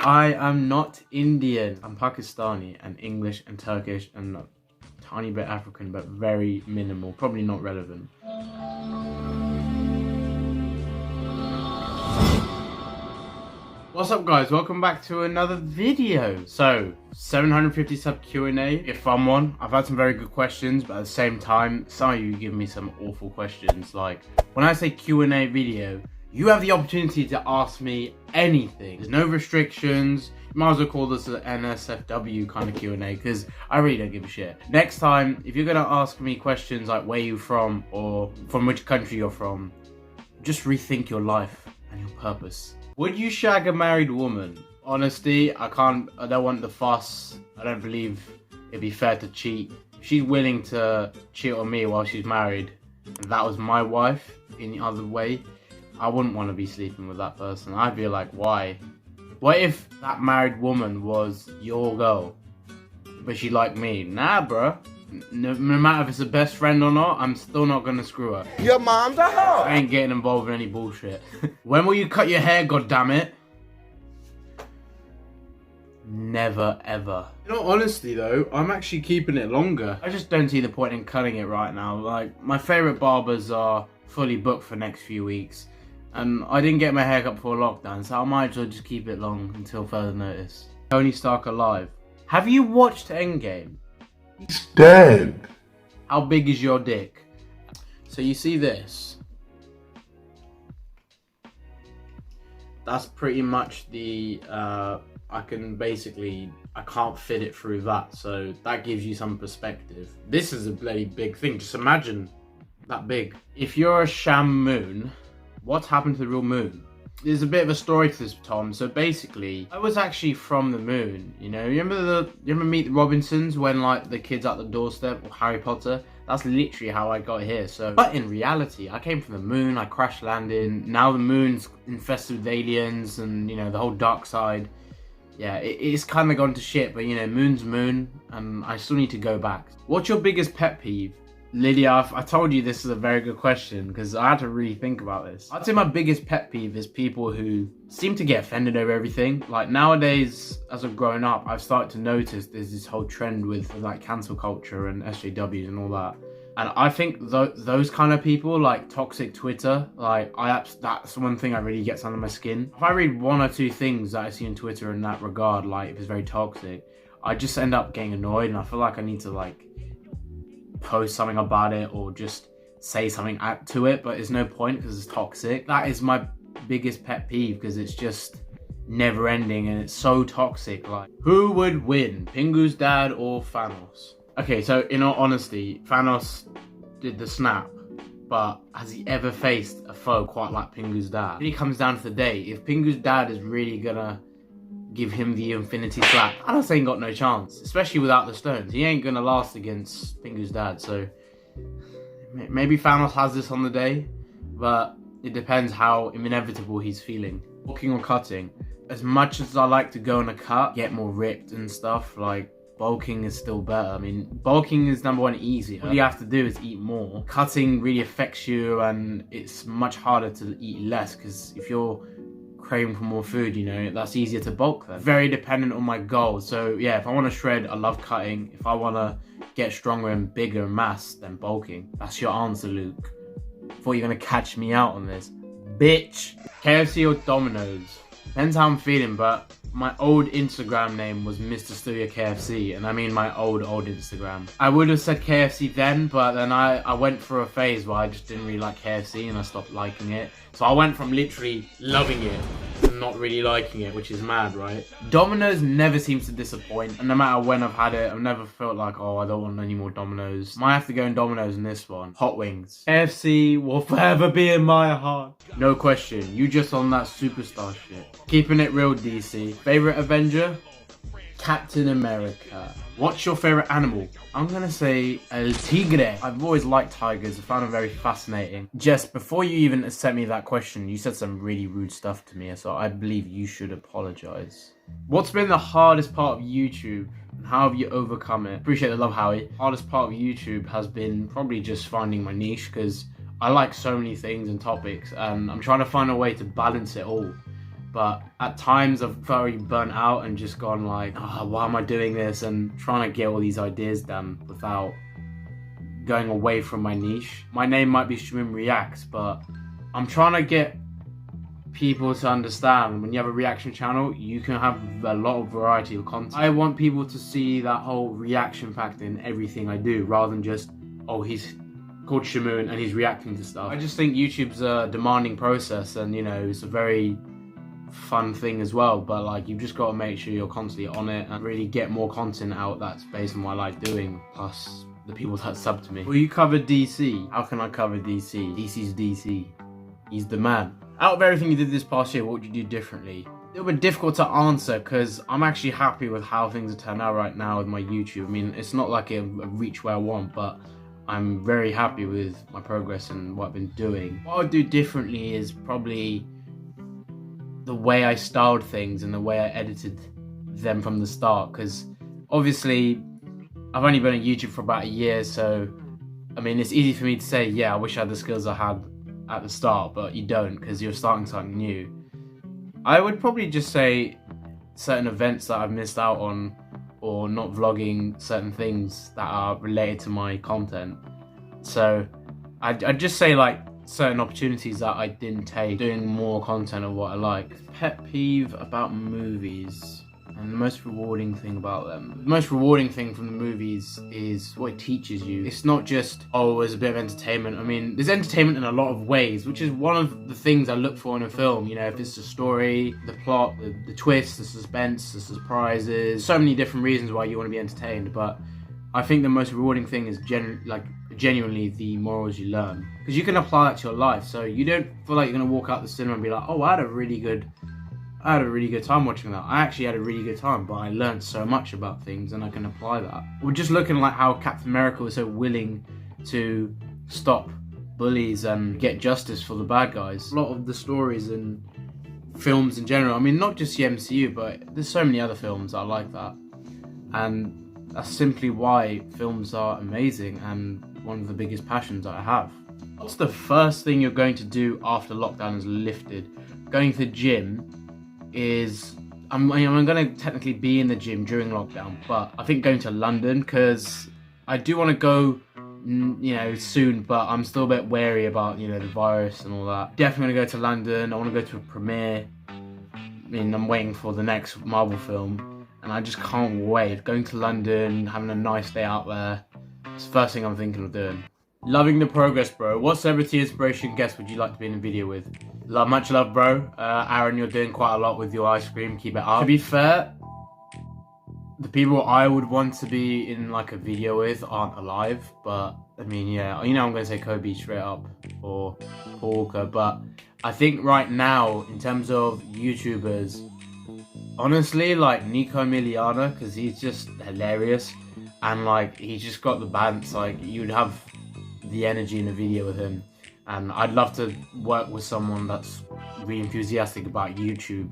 I am not Indian. I'm Pakistani and English and Turkish and a tiny bit African, but very minimal. Probably not relevant. What's up guys, welcome back to another video. So 750 sub Q&A. If I'm one, I've had some very good questions, but at the same time some of you give me some awful questions. Like when I say Q&A video, you have the opportunity to ask me anything. There's no restrictions. You might as well call this an NSFW kind of Q&A because I really don't give a shit. Next time, if you're gonna ask me questions like where you from or from which country you're from, just rethink your life and your purpose. Would you shag a married woman? Honestly, I don't want the fuss. I don't believe it'd be fair to cheat. If she's willing to cheat on me while she's married, and that was my wife in the other way, I wouldn't want to be sleeping with that person. I'd be like, why? What if that married woman was your girl, but she liked me? Nah, bruh. No matter if it's a best friend or not, I'm still not gonna screw her. Your mom's a hoe. I ain't getting involved in any bullshit. When will you cut your hair, goddammit? Never, ever. You know, honestly though, I'm actually keeping it longer. I just don't see the point in cutting it right now. Like, my favourite barbers are fully booked for next few weeks. And I didn't get my haircut before lockdown, so I might as well just keep it long until further notice. Tony Stark alive. Have you watched Endgame? He's dead. How big is your dick? So you see this? That's pretty much the, I can't fit it through that. So that gives you some perspective. This is a bloody big thing. Just imagine that big. If you're a Shamoon, what's happened to the real moon? There's a bit of a story to this, Tom. So basically, I was actually from the moon. You know, you remember Meet the Robinsons when like the kids at the doorstep, or Harry Potter? That's literally how I got here. So, but in reality, I came from the moon. I crash landed. Now the moon's infested with aliens, and you know the whole dark side. Yeah, it's kind of gone to shit. But you know, moon's moon, and I still need to go back. What's your biggest pet peeve? Lydia, I told you this is a very good question because I had to really think about this. I'd say my biggest pet peeve is people who seem to get offended over everything. Like nowadays, as I've grown up, I've started to notice there's this whole trend with like cancel culture and SJWs and all that. And I think those kind of people, like toxic Twitter, like that's one thing that really gets under my skin. If I read one or two things that I see on Twitter in that regard, like if it's very toxic, I just end up getting annoyed and I feel like I need to like post something about it or just say something to it, but there's no point because it's toxic. That is my biggest pet peeve because it's just never ending and it's so toxic. Like, who would win, Pingu's dad or Thanos? Okay, so in all honesty, Thanos did the snap, but has he ever faced a foe quite like Pingu's dad? It really comes down to the day. If Pingu's dad is really gonna give him the infinity slap, I don't say he got no chance, especially without the stones. He ain't gonna last against Pingu's dad, so maybe Thanos has this on the day, but it depends how inevitable he's feeling. Walking or cutting, as much as I like to go on a cut, get more ripped and stuff, like bulking is still better. I mean, bulking is number one, easier. All you have to do is eat more. Cutting really affects you and it's much harder to eat less because if you're craving for more food, you know, that's easier to bulk then. Very dependent on my goals. So yeah, if I want to shred, I love cutting. If I want to get stronger and bigger mass, then bulking. That's your answer, Luke. Thought you were going to catch me out on this. Bitch. KFC or Dominos? Depends how I'm feeling, but my old Instagram name was Mr. Studio KFC, and I mean my old Instagram. I would have said KFC then, but then I went through a phase where I just didn't really like KFC and I stopped liking it. So I went from literally loving it to not really liking it, which is mad, right? Domino's never seems to disappoint, and no matter when I've had it, I've never felt like, oh, I don't want any more Domino's. Might have to go in Domino's in this one. Hot wings. KFC will forever be in my heart. No question, you just on that superstar shit. Keeping it real, DC. Favorite Avenger? Captain America. What's your favorite animal? I'm gonna say El Tigre. I've always liked tigers. I found them very fascinating. Jess, before you even sent me that question, you said some really rude stuff to me, so I believe you should apologize. What's been the hardest part of YouTube and how have you overcome it? Appreciate the love, Howie. Hardest part of YouTube has been probably just finding my niche because I like so many things and topics, and I'm trying to find a way to balance it all. But at times I've very burnt out and just gone like, oh, why am I doing this? And trying to get all these ideas done without going away from my niche. My name might be Shamoon Reacts, but I'm trying to get people to understand when you have a reaction channel, you can have a lot of variety of content. I want people to see that whole reaction factor in everything I do, rather than just, oh, he's called Shamoon and he's reacting to stuff. I just think YouTube's a demanding process, and you know, it's a very fun thing as well, but like, you've just got to make sure you're constantly on it and really get more content out that's based on what I like doing, plus the people that sub to me. Well, you covered DC. How can I cover DC? DC's DC. He's the man. Out of everything you did this past year, what would you do differently? A little bit difficult to answer because I'm actually happy with how things are turned out right now with my YouTube. I mean, it's not like a reach where I want, but I'm very happy with my progress and what I've been doing. What I would do differently is probably the way I styled things and the way I edited them from the start, because obviously I've only been on YouTube for about a year, so I mean, it's easy for me to say, yeah, I wish I had the skills I had at the start, but you don't, because you're starting something new. I would probably just say certain events that I've missed out on, or not vlogging certain things that are related to my content. So I'd just say like certain opportunities that I didn't take, doing more content of what I like. Pet peeve about movies and the most rewarding thing about them. The most rewarding thing from the movies is what it teaches you. It's not just, oh, there's a bit of entertainment. I mean, there's entertainment in a lot of ways, which is one of the things I look for in a film. You know, if it's the story, the plot, the twists, the suspense, the surprises, so many different reasons why you want to be entertained. But I think the most rewarding thing is genuinely the morals you learn, because you can apply that to your life. So you don't feel like you're gonna walk out the cinema and be like, oh, I had a really good time watching that. I actually had a really good time, but I learned so much about things and I can apply that. We're just looking like how Captain America was so willing to stop bullies and get justice for the bad guys. A lot of the stories and films in general, I mean, not just the MCU, but there's so many other films that are like that. And that's simply why films are amazing and one of the biggest passions that I have. What's the first thing you're going to do after lockdown is lifted? Going to the gym is, I'm going to technically be in the gym during lockdown, but I think going to London, because I do want to go, you know, soon, but I'm still a bit wary about, you know, the virus and all that. Definitely going to go to London. I want to go to a premiere. I mean, I'm waiting for the next Marvel film, and I just can't wait. Going to London, having a nice day out there. It's the first thing I'm thinking of doing. Loving the progress, bro. What celebrity inspiration guest would you like to be in a video with? Much love, bro. Aaron, you're doing quite a lot with your ice cream. Keep it up. To be fair, the people I would want to be in like a video with aren't alive, but I mean, yeah, you know, I'm going to say Kobe straight up, or Paul Walker, but I think right now, in terms of YouTubers, honestly, like Nico Emiliano, because he's just hilarious, and like he's just got the balance. Like, you'd have the energy in a video with him, and I'd love to work with someone that's really enthusiastic about YouTube,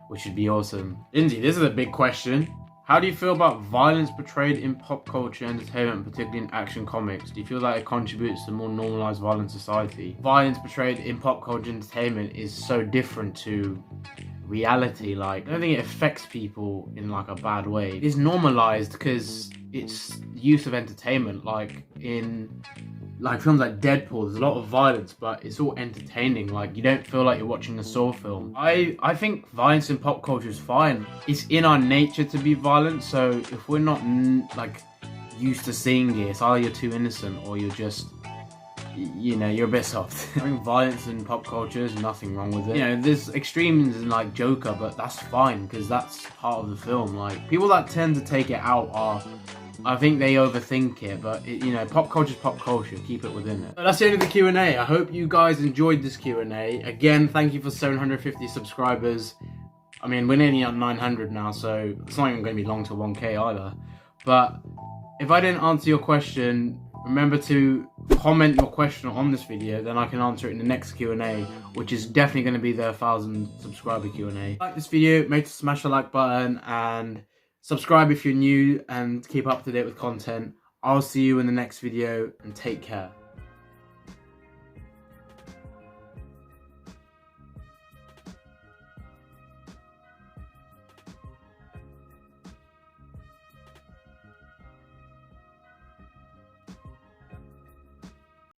which would be awesome. Lindsay, this is a big question. How do you feel about violence portrayed in pop culture entertainment, particularly in action comics? Do you feel that it contributes to a more normalized violent society? Violence portrayed in pop culture entertainment is so different to reality. Like, I don't think it affects people in like a bad way. It's normalized because it's use of entertainment. Like in films like Deadpool, there's a lot of violence, but it's all entertaining. Like, you don't feel like you're watching a Saw film. I think violence in pop culture is fine. It's in our nature to be violent, so if we're not like used to seeing it, it's either you're too innocent or you're just, you know, you're a bit soft. I think violence in pop culture, there's nothing wrong with it. You know, there's extremes in like Joker, but that's fine because that's part of the film. Like, people that tend to take it out are, I think they overthink it, but you know, pop culture is pop culture. Keep it within it. But that's the end of the Q&A. I hope you guys enjoyed this Q&A. Again, thank you for 750 subscribers. I mean, we're nearly at 900 now, so it's not even going to be long to 1K either. But if I didn't answer your question, remember to comment your question on this video, then I can answer it in the next Q&A, which is definitely going to be the 1,000 subscriber Q&A. Like this video, make sure to smash the like button and subscribe if you're new, and keep up to date with content. I'll see you in the next video, and take care.